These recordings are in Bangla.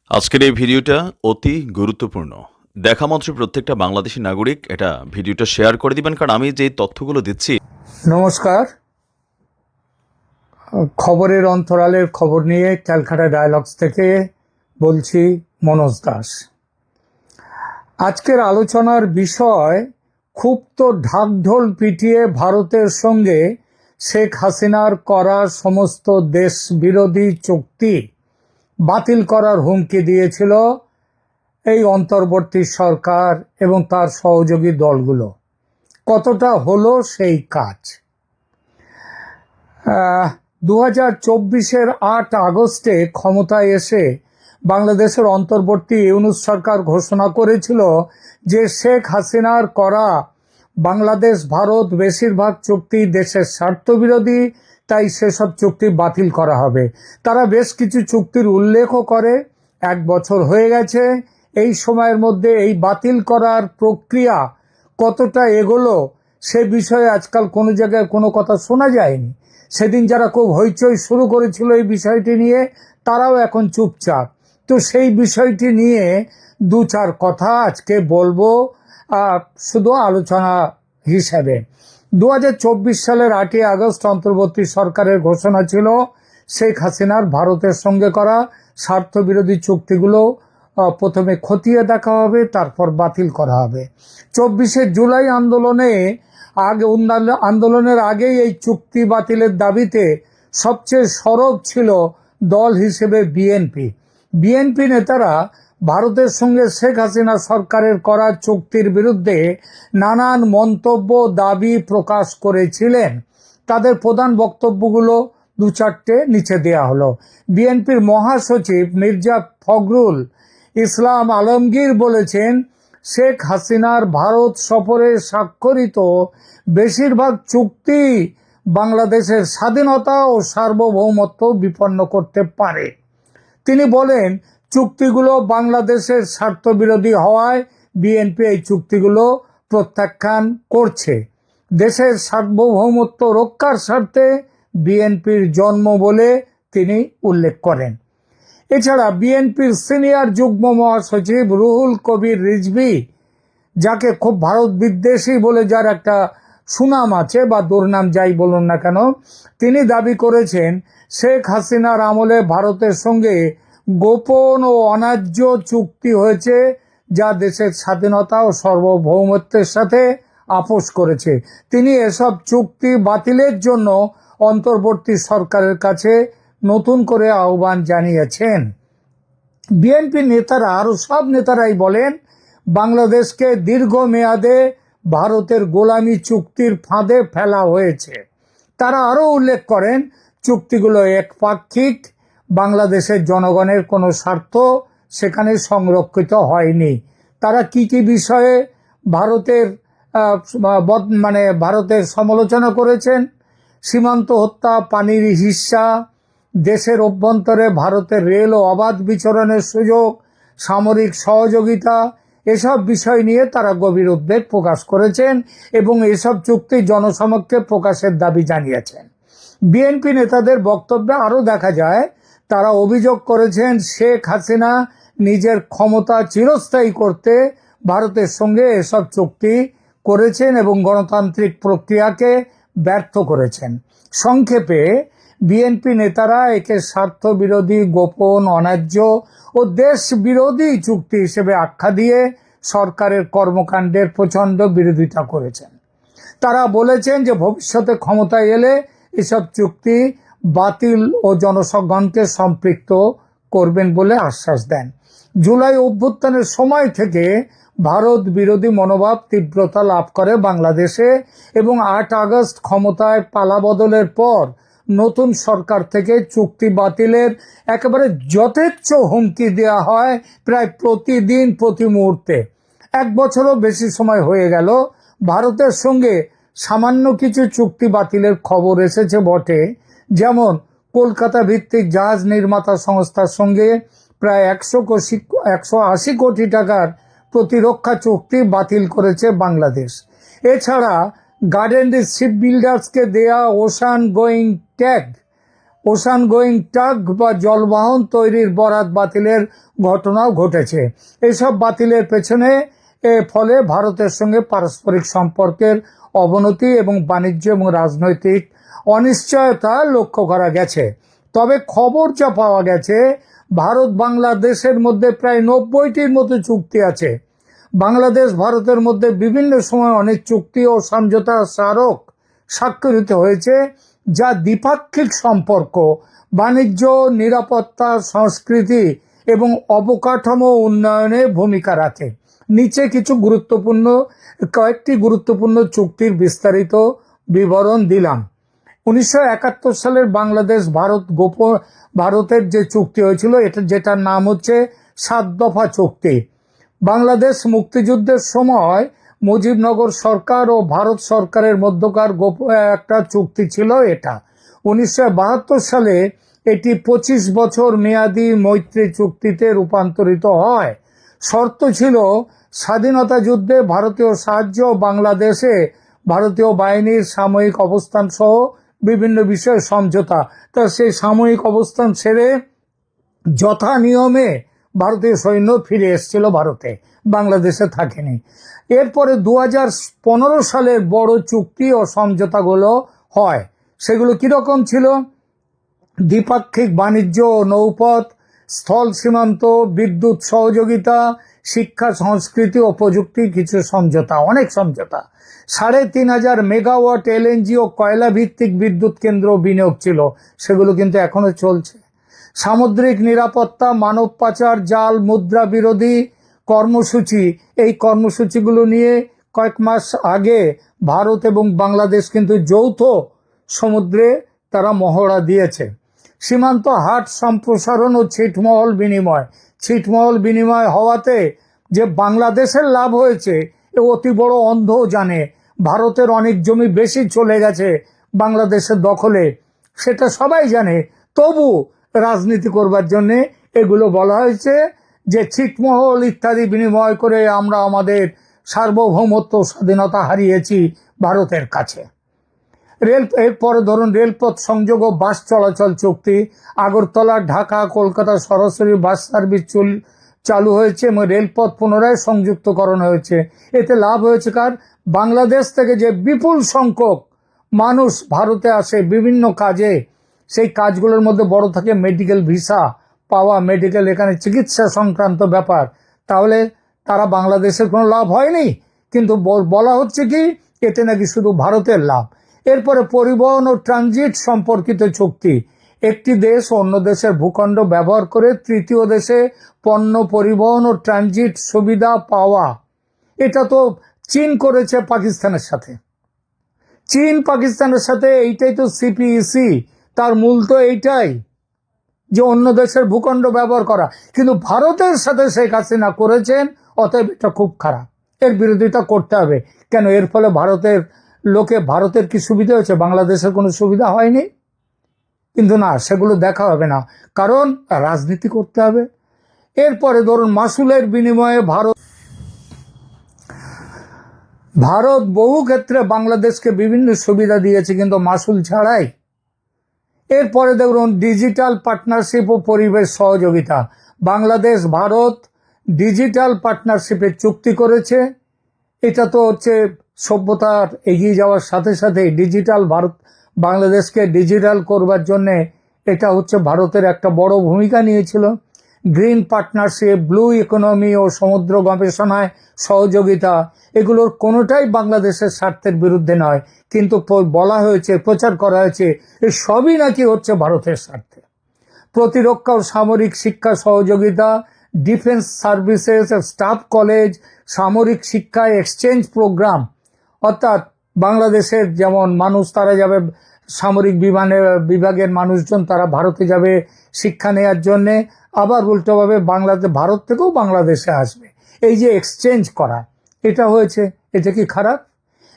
আজকের এই ভিডিওটা অতি গুরুত্বপূর্ণ। দেখা মাত্র প্রত্যেকটা বাংলাদেশী নাগরিক এটা ভিডিওটা শেয়ার করে দিবেন, কারণ আমি যে তথ্যগুলো দিচ্ছি। নমস্কার, খবরের অন্তরালের খবর নিয়ে ক্যালকাটা ডায়ালগস থেকে বলছি মনোজ দাস। আজকের আলোচনার বিষয় খুব তো ঢাকঢোল পিটিয়ে ভারতের সঙ্গে শেখ হাসিনার করা সমস্ত দেশ বিরোধী চুক্তি বাতিল করার হুমকি দিয়েছিল এই অন্তর্বর্তী সরকার এবং তার সহযোগী দলগুলো। কতটা হলো সেই কাজ? 2024-এর 8 আগস্টে ক্ষমতায় এসে বাংলাদেশের অন্তর্বর্তী ইউনূস সরকার ঘোষণা করেছিল যে শেখ হাসিনার করা বাংলাদেশ ভারত বেশিরভাগ চুক্তি দেশের স্বার্থবিরোধী, তাই সেসব চুক্তি বাতিল করা হবে। তারা বেশ কিছু চুক্তির উল্লেখও করে। 1 বছর হয়ে গেছে। এই সময়ের মধ্যে এই বাতিল করার প্রক্রিয়া কতটা এগোলো সে বিষয়ে আজকাল কোনো জায়গায় কোনো কথা শোনা যায়নি। সেদিন যারা খুব হইচই শুরু করেছিল এই বিষয়টি নিয়ে, তারাও এখন চুপচাপ। তো সেই বিষয়টি নিয়ে 2-4 কথা আজকে বলবো, শুধু আলোচনা হিসেবে। 2024 সালের 8ই আগস্ট অন্তর্বর্তী সরকারের ঘোষণা ছিল শেখ হাসিনার ভারতের সঙ্গে করা স্বার্থবিরোধী চুক্তিগুলো প্রথমে খতিয়ে দেখা হবে, তারপর বাতিল করা হবে। 24শে জুলাই আন্দোলনের আগেই এই চুক্তি বাতিলের দাবিতে সবচেয়ে সরব ছিল দল হিসেবে বিএনপি নেতারা ভারতের সঙ্গে শেখ হাসিনা সরকারের করা চুক্তির বিরুদ্ধে নানান মন্তব্য দাবি প্রকাশ করেছিলেন। তাদের প্রধান বক্তব্যগুলো 2-4টে নিচে দেয়া হলো। বিএনপির মহাসচিব মির্জা ফখরুল ইসলাম আলমগীর বলেছেন, শেখ হাসিনার ভারত সফরে স্বাক্ষরিত বেশিরভাগ চুক্তি বাংলাদেশের স্বাধীনতা ও সার্বভৌমত্ব বিপন্ন করতে পারে। তিনি বলেন, চুক্তিগুলো বাংলাদেশের স্বার্থবিরোধী হওয়ায় বিএনপি এই চুক্তিগুলো প্রত্যাখ্যান করছে। দেশের সার্বভৌমত্ব রক্ষার স্বার্থে বিএনপির জন্ম বলে তিনি উল্লেখ করেন। এছাড়া বিএনপির সিনিয়র যুগ্ম মহাসচিব রুহুল কবির রিজভী, যাকে খুব ভারত বিদ্বেষী বলে যার একটা সুনাম আছে বা দুর্নাম যাই বলুন না কেন, তিনি দাবি করেছেন শেখ হাসিনার আমলে ভারতের সঙ্গে গোপন ও অন্যায্য চুক্তি হয়েছে, যা দেশের স্বাধীনতা ও সার্বভৌমত্বের সাথে আপোষ করেছে। তিনি এসব চুক্তি বাতিলের জন্য অন্তর্বর্তী সরকারের কাছে নতুন করে আহ্বান জানিয়েছেন। বিএনপি নেতারা, আরো সব নেতারাই বলেন, বাংলাদেশকে দীর্ঘমেয়াদে ভারতের গোলামি চুক্তির ফাঁদে ফেলা হয়েছে। তারা আরো উল্লেখ করেন, চুক্তিগুলো একপাক্ষিক, বাংলাদেশের জনগণের কোনো স্বার্থ সেখানে সংরক্ষিত হয়নি। তারা কি কি বিষয়ে ভারতের সমালোচনা করেছেন? সীমান্ত হত্যা, পানির হিস্সা, দেশের অভ্যন্তরে ভারতের রেল ও অবাধ বিচরণের সুযোগ, সামরিক সহযোগিতা, এসব বিষয় নিয়ে তারা গভীর উদ্বেগ প্রকাশ করেছেন এবং এসব চুক্তি জনসমক্ষে প্রকাশের দাবি জানিয়েছেন। বিএনপি নেতাদের বক্তব্যে আরও দেখা যায়, তারা অভিযোগ করেছেন শেখ হাসিনা নিজের ক্ষমতা চিরস্থায়ী করতে ভারতের সঙ্গে এসব চুক্তি করেছেন এবং গণতান্ত্রিক প্রক্রিয়াকে ব্যর্থ করেছেন। সংক্ষেপে বিএনপি নেতারা একে স্বার্থবিরোধী, গোপন, অন্যায্য ও দেশ বিরোধী চুক্তি হিসেবে আখ্যা দিয়ে সরকারের কর্মকাণ্ডের প্রচণ্ড বিরোধিতা করেছেন। তারা বলেছেন যে ভবিষ্যতে ক্ষমতায় এলে এসব চুক্তি বাতিল ও জনগণকে সম্পৃক্ত করবেন বলে আশ্বাস দেন। জুলাই অভ্যুত্থানের সময় থেকে ভারত বিরোধী মনোভাব তীব্রতা লাভ করে বাংলাদেশে এবং 8 আগস্ট ক্ষমতায় পালাবদলের পর নতুন সরকার থেকে চুক্তি বাতিলের একেবারে যথেচ্ছ হুমকি দেওয়া হয় প্রায় প্রতিদিন, প্রতি মুহূর্তে। 1 বছরও বেশি সময় হয়ে গেল। ভারতের সঙ্গে সামান্য কিছু চুক্তি বাতিলের খবর এসেছে বটে, যেমন কলকাতা ভিত্তিক জাহাজ নির্মাতা সংস্থার সঙ্গে প্রায় 180 কোটি টাকার প্রতিরক্ষা চুক্তি বাতিল করেছে বাংলাদেশ। এছাড়া গার্ডেন শিপ বিল্ডার্সকে দেয়া ocean going tag ocean going truck বা জলবাহন তৈরির বরাত বাতিলের ঘটনাও ঘটেছে। এইসব বাতিলের পেছনে ফলে ভারতের সঙ্গে পারস্পরিক সম্পর্কের অবনতি এবং বাণিজ্য এবং রাজনৈতিক অনিশ্চয়তা লক্ষ্য করা গেছে। তবে খবর যা পাওয়া গেছে, ভারত বাংলাদেশের মধ্যে প্রায় 90টির মতো চুক্তি আছে। বাংলাদেশ ভারতের মধ্যে বিভিন্ন সময় অনেক চুক্তি ও সমঝোতা স্মারক স্বাক্ষরিত হয়েছে, যা দ্বিপাক্ষিক সম্পর্ক, বাণিজ্য, নিরাপত্তা, সংস্কৃতি এবং অবকাঠামো উন্নয়নে ভূমিকা রাখে। নিচে কয়েকটি গুরুত্বপূর্ণ চুক্তির বিস্তারিত বিবরণ দিলাম। 1971 সালের বাংলাদেশ ভারতের যে চুক্তি হয়েছিল, যেটার নাম হচ্ছে 7 দফা চুক্তি। বাংলাদেশ মুক্তিযুদ্ধের সময় মুজিবনগর সরকার ও ভারত সরকারের মধ্যকার একটা চুক্তি ছিল এটা। 1972 সালে এটি 25 বছর মেয়াদী মৈত্রী চুক্তিতে রূপান্তরিত হয়। শর্ত ছিল স্বাধীনতা যুদ্ধে ভারতীয় সাহায্য, বাংলাদেশে ভারতীয় বাহিনীর সাময়িক অবস্থান সহ বিভিন্ন বিষয়ে সমঝোতা। তা সেই সাময়িক অবস্থান সেরে যথা নিয়মে ভারতীয় সৈন্য ফিরে এসেছিল ভারতে, বাংলাদেশে থাকেনি। এরপরে 2015 সালের বড় চুক্তি ও সমঝোতাগুলো হয়। সেগুলো কিরকম ছিল? দ্বিপাক্ষিক বাণিজ্য ও নৌপথ, স্থল সীমান্ত, বিদ্যুৎ সহযোগিতা, শিক্ষা, সংস্কৃতি ও প্রযুক্তি, কিছু সমঝোতা, অনেক সমঝোতা। 3,500 মেগাওয়াট এলএনজি ও কয়লা ভিত্তিক বিদ্যুৎ কেন্দ্র বিনিয়োগ ছিল, সেগুলো কিন্তু এখনো চলছে। সামুদ্রিক নিরাপত্তা, মানব পাচার, জাল মুদ্রা বিরোধী কর্মসূচি, এই কর্মসূচিগুলো নিয়ে কয়েক মাস আগে ভারত এবং বাংলাদেশ কিন্তু যৌথ সমুদ্রে তারা মহড়া দিয়েছে। সীমান্ত হাট সম্প্রসারণ ও ছিটমহল বিনিময় হওয়াতে যে বাংলাদেশের লাভ হয়েছে, এ অতি বড় অন্ধ জানে। ভারতের অনেক জমি বেশি চলে গেছে বাংলাদেশের দখলে, সেটা সবাই জানে। তবু রাজনীতি করবার জন্য এগুলো বলা হয়েছে যে ছিটমহল ইত্যাদি বিনিময় করে আমরা আমাদের সার্বভৌমত্ব, স্বাধীনতা হারিয়েছি ভারতের কাছে। এরপরে ধরুন রেলপথ সংযোগ ও বাস চলাচল চুক্তি। আগরতলা, ঢাকা, কলকাতা সরাসরি বাস সার্ভিস চালু হয়েছে এবং রেলপথ পুনরায় সংযুক্তকরণ হয়েছে। এতে লাভ হয়েছে কার? বাংলাদেশ থেকে যে বিপুল সংখ্যক মানুষ ভারতে আসে বিভিন্ন কাজে, সেই কাজগুলোর মধ্যে বড় থাকে মেডিকেল ভিসা পাওয়া, মেডিকেল এখানে চিকিৎসা সংক্রান্ত ব্যাপার। তাহলে তারা বাংলাদেশের কোনো লাভ হয়নি, কিন্তু বলা হচ্ছে কি এতে নাকি শুধু ভারতের লাভ। এরপরে পরিবহন ও ট্রানজিট সম্পর্কিত চুক্তি। একটি দেশ অন্য দেশের ভূখণ্ড ব্যবহার করে তৃতীয় দেশে পণ্য পরিবহন ও ট্রানজিট সুবিধা পাওয়া। এটা তো চীন করেছে পাকিস্তানের সাথে। পাকিস্তানের সাথে এইটাই তো সিপিইসি, তার মূল তো এইটাই, যে অন্য দেশের ভূখণ্ড ব্যবহার করা। কিন্তু ভারতের সাথে শেখ হাসিনা করেছেন, অতএব এটা খুব খারাপ, এর বিরোধিতা করতে হবে। কেন? এর ফলে ভারতের কি সুবিধা হয়েছে? বাংলাদেশের কোনো সুবিধা হয়নি। কিন্তু না, সেগুলো দেখা হবে না, কারণ রাজনীতি করতে হবে। এরপরে ধরুন মাসুলের বিনিময়ে ভারত বহু ক্ষেত্রে বাংলাদেশকে বিভিন্ন সুবিধা দিয়েছে, কিন্তু মাসুল ছাড়াই। এরপরে দেখুন ডিজিটাল পার্টনারশিপ ও পরিবেশ সহযোগিতা। বাংলাদেশ ভারত ডিজিটাল পার্টনারশিপের চুক্তি করেছে। এটা তো হচ্ছে সভ্যতার এগিয়ে যাওয়ার সাথে সাথে ভারত বাংলাদেশকে ডিজিটাল করবার জন্যে এটা হচ্ছে ভারতের একটা বড় ভূমিকা নিয়েছিল। গ্রিন পার্টনারশিপ, ব্লু ইকোনমি ও সমুদ্র গবেষণায় সহযোগিতা, এগুলোর কোনোটাই বাংলাদেশের স্বার্থের বিরুদ্ধে নয়, কিন্তু বলা হয়েছে, প্রচার করা হয়েছে এই সবই নাকি হচ্ছে ভারতের স্বার্থে। প্রতিরক্ষা ও সামরিক শিক্ষা সহযোগিতা, ডিফেন্স সার্ভিসেস, স্টাফ কলেজ, সামরিক শিক্ষায় এক্সচেঞ্জ প্রোগ্রাম, অর্থাৎ বাংলাদেশের যেমন মানুষ তারা যাবে, সামরিক বিভাগের মানুষজন তারা ভারতে যাবে শিক্ষা নেওয়ার জন্যে, আবার উল্টোভাবে ভারত থেকেও বাংলাদেশে আসবে। এই যে এক্সচেঞ্জ করা, এটা হয়েছে, এটা কি খারাপ?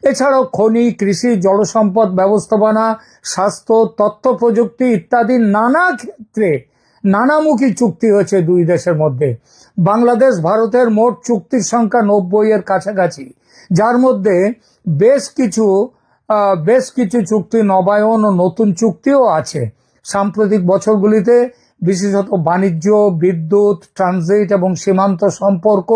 এছাড়াও খনি, কৃষি, জলসম্পদ ব্যবস্থাপনা, স্বাস্থ্য, তথ্য প্রযুক্তি ইত্যাদি নানা ক্ষেত্রে নানামুখী চুক্তি হয়েছে দুই দেশের মধ্যে। বাংলাদেশ ভারতের মোট চুক্তির সংখ্যা 90-এর কাছাকাছি, যার মধ্যে বেশ কিছু চুক্তি নবায়ন ও নতুন চুক্তিও আছে। সাম্প্রতিক বছরগুলিতে বিশেষত বাণিজ্য, বিদ্যুৎ, ট্রানজিট এবং সীমান্ত সম্পর্ক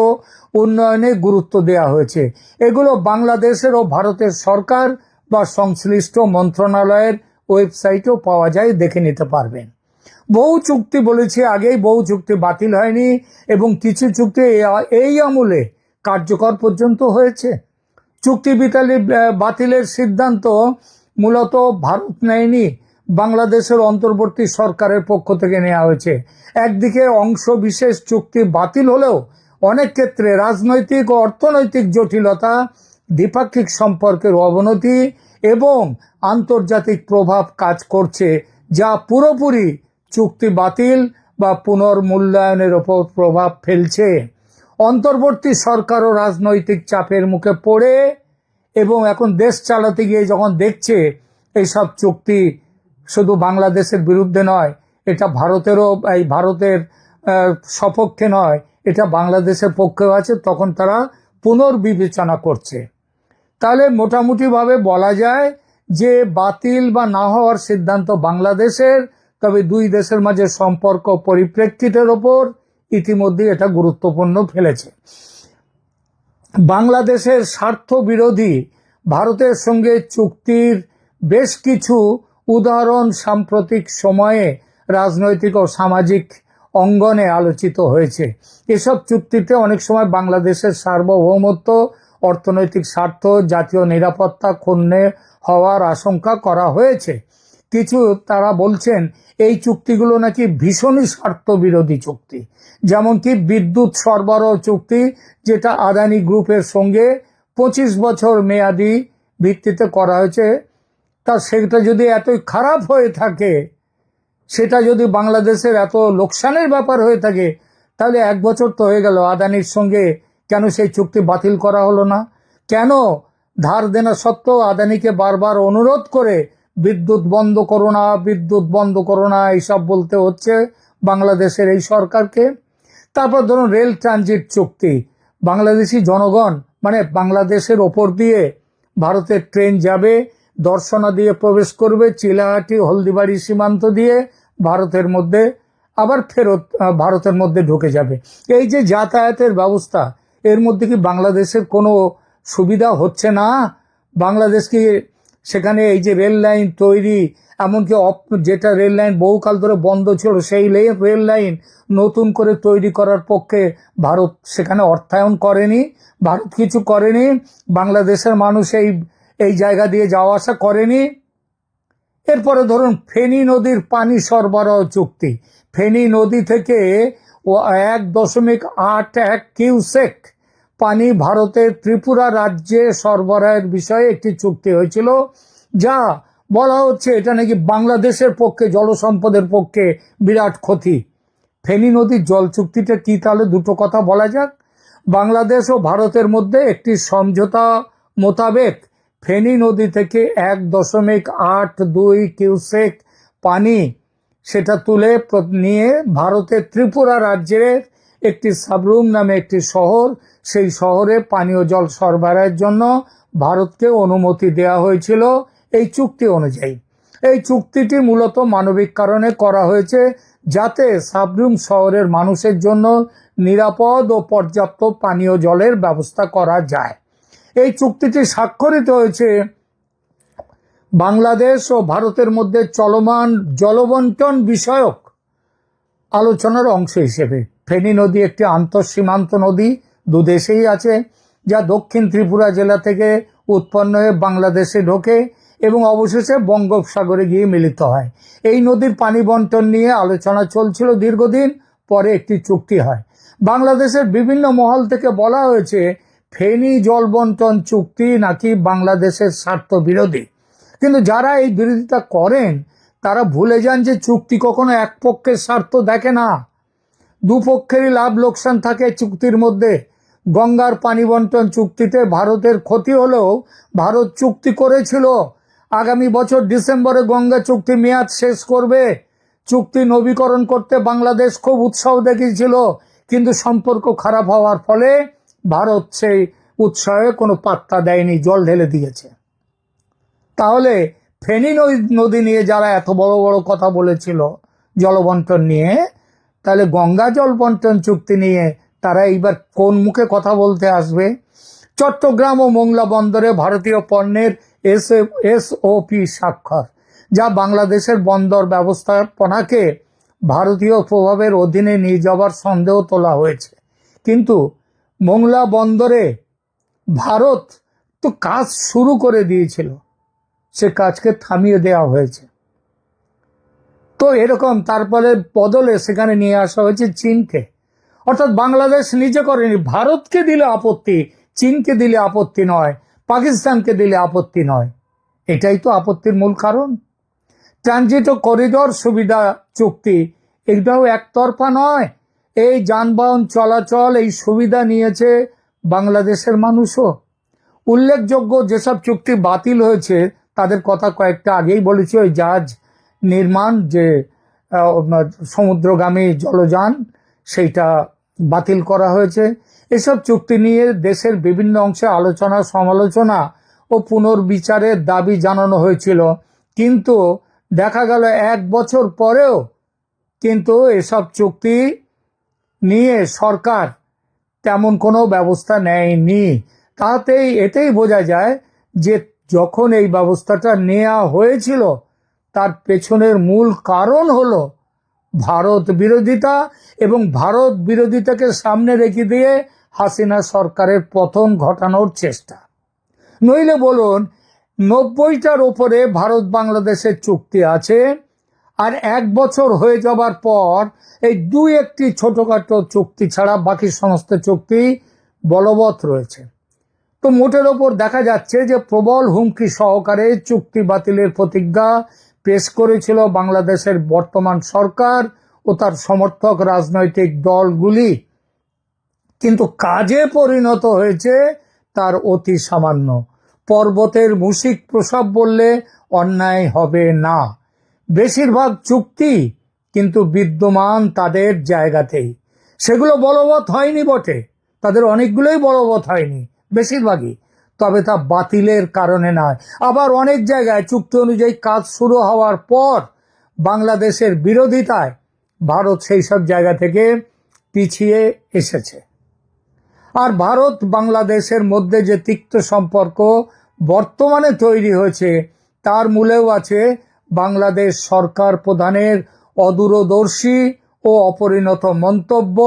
উন্নয়নে গুরুত্ব দেওয়া হয়েছে। এগুলো বাংলাদেশের ও ভারতের সরকার বা সংশ্লিষ্ট মন্ত্রণালয়ের ওয়েবসাইটেও পাওয়া যায়, দেখে নিতে পারবেন। বহু চুক্তি বলেছি আগেই, বহু চুক্তি বাতিল হয়নি এবং কিছু চুক্তি এই আমলে কার্যকর পর্যন্ত হয়েছে। চুক্তি বাতিলের সিদ্ধান্ত মূলত ভারত নেয়নি, বাংলাদেশের অন্তর্বর্তী সরকারের পক্ষ থেকে নেওয়া হয়েছে। একদিকে অংশ বিশেষ চুক্তি বাতিল হলেও অনেক ক্ষেত্রে রাজনৈতিক ও অর্থনৈতিক জটিলতা, দ্বিপাক্ষিক সম্পর্কের অবনতি এবং আন্তর্জাতিক প্রভাব কাজ করছে, যা পুরোপুরি চুক্তি বাতিল বা পুনর্মূল্যায়নের ওপর প্রভাব ফেলছে। অন্তর্বর্তী সরকারও রাজনৈতিক চাপের মুখে পড়ে এবং এখন দেশ চালাতে গিয়ে যখন দেখছে এইসব চুক্তি শুধু বাংলাদেশের বিরুদ্ধে নয়, এটা ভারতের সপক্ষে নয়, এটা বাংলাদেশের পক্ষেও আছে, তখন তারা পুনর্বিবেচনা করছে। তাহলে মোটামুটিভাবে বলা যায় যে বাতিল বা না হওয়ার সিদ্ধান্ত বাংলাদেশের, তবে দুই দেশের মাঝে সম্পর্ক পরিপ্রেক্ষিতের ওপর ইতিমধ্যে এটা গুরুত্বপূর্ণ ফেলেছে। বাংলাদেশের স্বার্থ বিরোধী ভারতের সঙ্গে চুক্তির বেশ কিছু উদাহরণ সাম্প্রতিক সময়ে রাজনৈতিক ও সামাজিক অঙ্গনে আলোচিত হয়েছে। এসব চুক্তিতে অনেক সময় বাংলাদেশের সার্বভৌমত্ব, অর্থনৈতিক স্বার্থ, জাতীয় নিরাপত্তা ক্ষুণ্ণ হওয়ার আশঙ্কা করা হয়েছে। কিছু তারা বলছেন এই চুক্তিগুলো নাকি ভীষণই স্বার্থ বিরোধী চুক্তি, যেমন কি বিদ্যুৎ সরবরাহ চুক্তি, যেটা আদানি গ্রুপের সঙ্গে 25 বছর মেয়াদি ভিত্তিতে করা হয়েছে। তা সেটা যদি এতই খারাপ হয়ে থাকে, সেটা যদি বাংলাদেশের এত লোকসানের ব্যাপার হয়ে থাকে, তাহলে 1 বছর তো হয়ে গেল আদানির সঙ্গে, কেন সেই চুক্তি বাতিল করা হলো না? কেন ধার দেনা সত্ত্বেও আদানিকে বারবার অনুরোধ করে বিদ্যুৎ বন্ধ করো না, বিদ্যুৎ বন্ধ করো না এইসব বলতে হচ্ছে বাংলাদেশের এই সরকারকে? তারপর ধরুন রেল ট্রানজিট চুক্তি, বাংলাদেশি জনগণ মানে বাংলাদেশের ওপর দিয়ে ভারতের ট্রেন যাবে, দর্শনা দিয়ে প্রবেশ করবে, চিলাহাটি হলদিবাড়ি সীমান্ত দিয়ে ভারতের মধ্যে, আবার ফেরত ভারতের মধ্যে ঢুকে যাবে। এই যে যাতায়াতের ব্যবস্থা, এর মধ্যে কি বাংলাদেশের কোনো সুবিধা হচ্ছে না? বাংলাদেশ কি সেখানে এই যে রেল লাইন তৈরি, এমনকি যেটা রেল লাইন বহুকাল ধরে বন্ধ ছিল, সেই রেল লাইন নতুন করে তৈরি করার পক্ষে ভারত সেখানে অর্থায়ন করেনি, ভারত কিছু করেনি, বাংলাদেশের মানুষ এই জায়গা দিয়ে যাওয়া আসা করেনি। এরপরে ধরুন ফেনী নদীর পানি সরবরাহ চুক্তি, ফেনী নদী থেকে 1.81 কিউসেক পানি ভারতের ত্রিপুরা রাজ্যে সরবরাহের বিষয়ে একটি চুক্তি হয়েছিল, যা বলা হচ্ছে এটা নাকি বাংলাদেশের পক্ষে, জলসম্পদের পক্ষে বিরাট ক্ষতি। ফেনী নদীর জল চুক্তিটা কি, তাহলে দুটো কথা বলা যাক। বাংলাদেশ ও ভারতের মধ্যে একটি সমঝোতা মোতাবেক ফেনী নদী থেকে 1.82 কিউসেক পানি সেটা তুলে নিয়ে ভারতের ত্রিপুরা রাজ্যের একটি সাবরুম নামে একটি শহর, সেই শহরে পানীয় জল সরবরাহের জন্য ভারতকে অনুমতি দেওয়া হয়েছিল এই চুক্তি অনুযায়ী। এই চুক্তিটি মূলত মানবিক কারণে করা হয়েছে, যাতে সাবরুম শহরের মানুষের জন্য নিরাপদ ও পর্যাপ্ত পানীয় জলের ব্যবস্থা করা যায়। এই চুক্তিটি স্বাক্ষরিত হয়েছে বাংলাদেশ ও ভারতের মধ্যে চলমান জলবন্টন বিষয়ক আলোচনার অংশ হিসেবে। ফেনী নদী একটি আন্তঃসীমান্ত নদী, দুদেশেই আছে, যা দক্ষিণ ত্রিপুরা জেলা থেকে উৎপন্ন হয়ে বাংলাদেশে ঢোকে এবং অবশেষে বঙ্গোপসাগরে গিয়ে মিলিত হয়। এই নদীর পানি বন্টন নিয়ে আলোচনা চলছিল দীর্ঘদিন, পরে একটি চুক্তি হয়। বাংলাদেশের বিভিন্ন মহল থেকে বলা হয়েছে ফেনী জল বন্টন চুক্তি নাকি বাংলাদেশের স্বার্থ বিরোধী, কিন্তু যারা এই বিরোধিতা করেন তারা ভুলে যান যে চুক্তি কখনো এক পক্ষের স্বার্থ দেখে না, দুপক্ষেরই লাভ লোকসান থাকে চুক্তির মধ্যে। গঙ্গার পানি বন্টন চুক্তিতে ভারতের ক্ষতি হলেও ভারত চুক্তি করেছিল আগামী বছর ডিসেম্বরে গঙ্গা চুক্তি মেয়াদ শেষ করবে। চুক্তি নবীকরণ করতে বাংলাদেশ খুব উৎসাহ দেখিয়েছিল, কিন্তু সম্পর্ক খারাপ হওয়ার ফলে ভারত সেই উৎসাহে কোনো পাত্তা দেয়নি, জল ঢেলে দিয়েছে। তাহলে ফেনী নদী নিয়ে যারা এত বড় বড় কথা বলেছিল জলবন্টন নিয়ে, তাহলে গঙ্গা জল বন্টন চুক্তি নিয়ে তারা এইবার কোন মুখে কথা বলতে আসবে? চট্টগ্রাম ও মোংলা বন্দরে ভারতীয় পণ্যের এসওপি স্বাক্ষর, যা বাংলাদেশের বন্দর ব্যবস্থাপনাকে ভারতীয় প্রভাবের অধীনে নিয়ে যাওয়ার সন্দেহ তোলা হয়েছে। কিন্তু মোংলা বন্দরে ভারত তো কাজ শুরু করে দিয়েছিল, সে কাজকে থামিয়ে দেওয়া হয়েছে। তো এরকম তারপরে বদলে সেখানে নিয়ে আসা হয়েছে চীনকে। অর্থাৎ বাংলাদেশ নিজে করেনি, ভারতকে দিলে আপত্তি, চীনকে দিলে আপত্তি নয়, পাকিস্তানকে দিলে আপত্তি নয়। এটাই তো আপত্তির মূল কারণ। ট্রানজিট ও করিডোর সুবিধা চুক্তি, এটাও একতরফা নয়। এই যানবাহন চলাচল, এই সুবিধা নিয়েছে বাংলাদেশের মানুষও। উল্লেখযোগ্য যেসব চুক্তি বাতিল হয়েছে তাদের কথা কয়েকটা আগেই বলেছি। ওই জাহাজ নির্মাণ, যে সমুদ্রগামী জলযান, সেইটা বাতিল করা হয়েছে। এসব চুক্তি নিয়ে দেশের বিভিন্ন অংশে আলোচনা, সমালোচনা ও পুনর্বিচারের দাবি জানানো হয়েছিল। কিন্তু দেখা গেল 1 বছর পরেও কিন্তু এসব চুক্তি নিয়ে সরকার তেমন কোনো ব্যবস্থা নেয়নি। এটাই বোঝা যায় যে যখন এই ব্যবস্থাটা নেওয়া হয়েছিল তার পেছনের মূল কারণ হলো ভারত বিরোধিতা, এবং ভারত বিরোধিতাকে সামনে রেখে দিয়ে হাসিনা সরকারের পতন ঘটানোর চেষ্টা। নইলে বলুন, 90টার ওপরে ভারত বাংলাদেশের চুক্তি আছে, আর 1 বছর হয়ে যাবার পর এই 2-1টি ছোটখাটো চুক্তি ছাড়া বাকি সমস্ত চুক্তি বলবৎ রয়েছে। তো মোটের ওপর দেখা যাচ্ছে যে প্রবল হুমকি সহকারে চুক্তি বাতিলের প্রতিজ্ঞা পেশ করেছিল বাংলাদেশের বর্তমান সরকার ও তার সমর্থক রাজনৈতিক দলগুলি, কিন্তু কাজে পরিণত হয়েছে তার অতি সামান্য। পর্বতের মুশিক প্রসব বললে অন্যায় হবে না। বেশিরভাগ চুক্তি কিন্তু বিদ্যমান তাদের জায়গাতেই, সেগুলো বলবৎ হয়নি বটে, তাদের অনেকগুলোই বলবৎ হয়নি, বেশিরভাগই, তবে তা বাতিলের কারণে নয়। আবার অনেক জায়গায় চুক্তি অনুযায়ী কাজ শুরু হওয়ার পর বাংলাদেশের বিরোধিতায় ভারত সেই সব জায়গা থেকে পিছিয়ে এসেছে। আর ভারত বাংলাদেশের মধ্যে যে তিক্ত সম্পর্ক বর্তমানে তৈরি হয়েছে তার মূলেও আছে বাংলাদেশ সরকার প্রধানের অদূরদর্শী ও অপরিণত মন্তব্য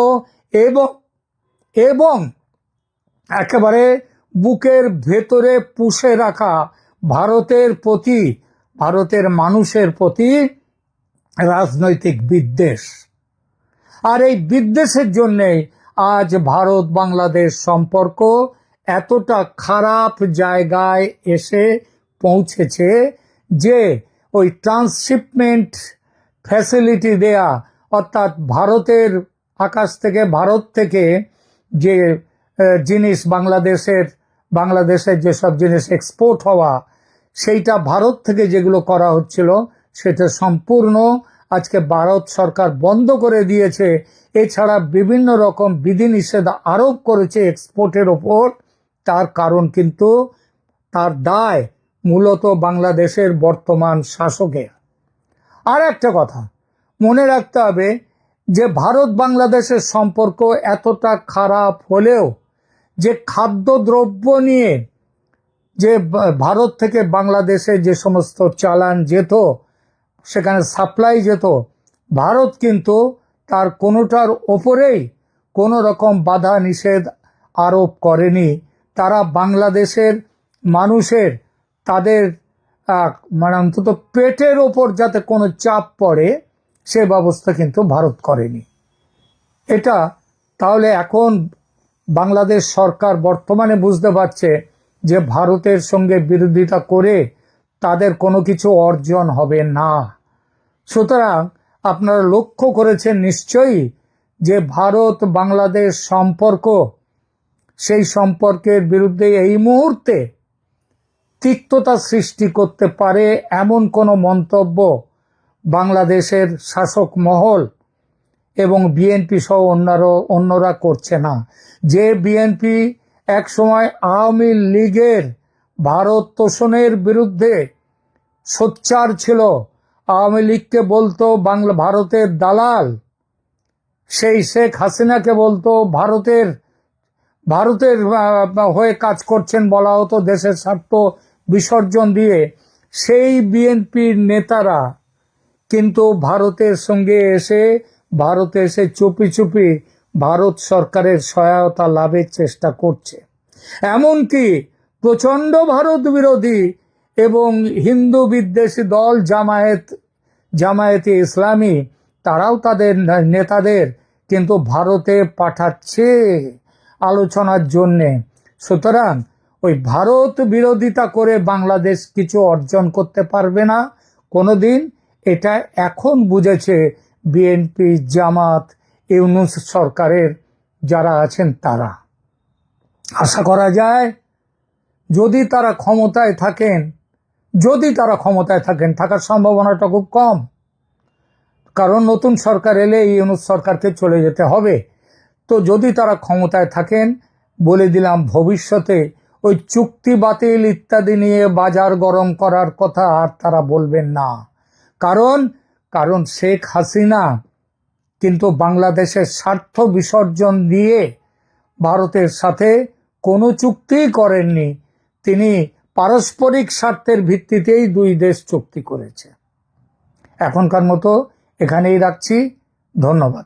এবং একেবারে বুকের ভেতরে পুষে রাখা ভারতের প্রতি, ভারতের মানুষের প্রতি রাজনৈতিক বিদ্বেষ। আর এই বিদ্বেষের জন্যে আজ ভারত বাংলাদেশ সম্পর্ক এতটা খারাপ জায়গায় এসে পৌঁছেছে যে ওই ট্রান্সশিপমেন্ট ফ্যাসিলিটি দেয়া, অর্থাৎ ভারতের আকাশ থেকে, ভারত থেকে যে জিনিস বাংলাদেশের যেসব জিনিস এক্সপোর্ট হওয়া, সেইটা ভারত থেকে যেগুলো করা হচ্ছিল সেটা সম্পূর্ণ আজকে ভারত সরকার বন্ধ করে দিয়েছে। এছাড়া বিভিন্ন রকম বিধিনিষেধ আরোপ করেছে এক্সপোর্টের ওপর। তার কারণ কিন্তু, তার দায় মূলত বাংলাদেশের বর্তমান শাসকের। আর একটা কথা মনে রাখতে হবে যে ভারত বাংলাদেশের সম্পর্ক এতটা খারাপ হলেও যে খাদ্যদ্রব্য নিয়ে যে ভারত থেকে বাংলাদেশে যে সমস্ত চালান যেত, সেখানে সাপ্লাই যেত, ভারত কিন্তু তার কোনোটার ওপরেই কোনো রকম বাধা নিষেধ আরোপ করেনি। তারা বাংলাদেশের মানুষের, তাদের মানে অন্তত পেটের ওপর যাতে কোনো চাপ পড়ে সে ব্যবস্থা কিন্তু ভারত করেনি। এটা তাহলে এখন বাংলাদেশ সরকার বর্তমানে বুঝতে পারছে যে ভারতের সঙ্গে বিরোধিতা করে তাদের কোনো কিছু অর্জন হবে না। সুতরাং আপনারা লক্ষ্য করেছেন নিশ্চয়ই যে ভারত বাংলাদেশ সম্পর্ক, সেই সম্পর্কের বিরুদ্ধে এই মুহূর্তে তিক্ততা সৃষ্টি করতে পারে এমন কোনো মন্তব্য বাংলাদেশের শাসক মহল এবং বিএনপি সহ অন্যরা করছে না। যে বিএনপি একসময় আওয়ামী লীগের ভারত তোষণের বিরুদ্ধে সোচ্চার ছিল, আওয়ামী লীগকে বলতো বাংলা ভারতের দালাল, সেই শেখ হাসিনাকে বলতো ভারতের ভারতের হয়ে কাজ করছেন বলা হতো দেশের স্বার্থ বিসর্জন দিয়ে। সেই বিএনপির নেতারা কিন্তু ভারতে এসে চুপি চুপি ভারত সরকারের সহায়তা লাভের চেষ্টা করছে। এমনকি প্রচণ্ড ভারত বিরোধী এবং হিন্দু বিদ্বেষী দল জামায়াতে ইসলামী, তারাও তাদের নেতাদের কিন্তু ভারতে পাঠাচ্ছে আলোচনার জন্যে। সুতরাং ওই ভারত বিরোধিতা করে বাংলাদেশ কিছু অর্জন করতে পারবে না কোনোদিন। এটা এখন বুঝেছে বিএনপি, জামাত, ইউনূস সরকারের যারা আছেন তারা। আশা করা যায় যদি তারা ক্ষমতায় থাকেন, থাকার সম্ভাবনাটা খুব কম, কারণ নতুন সরকার এলে ইউনূস সরকারকে চলে যেতে হবে। তো যদি তারা ক্ষমতায় থাকেন, বলে দিলাম ভবিষ্যতে ওই চুক্তি বাতিল ইত্যাদি নিয়ে বাজার গরম করার কথা আর তারা বলবেন না। কারণ শেখ হাসিনা কিন্তু বাংলাদেশের স্বার্থ বিসর্জন দিয়ে ভারতের সাথে কোনো চুক্তিই করেননি। তিনি পারস্পরিক স্বার্থের ভিত্তিতেই দুই দেশ চুক্তি করেছে। এখনকার মতো এখানেই রাখছি। ধন্যবাদ।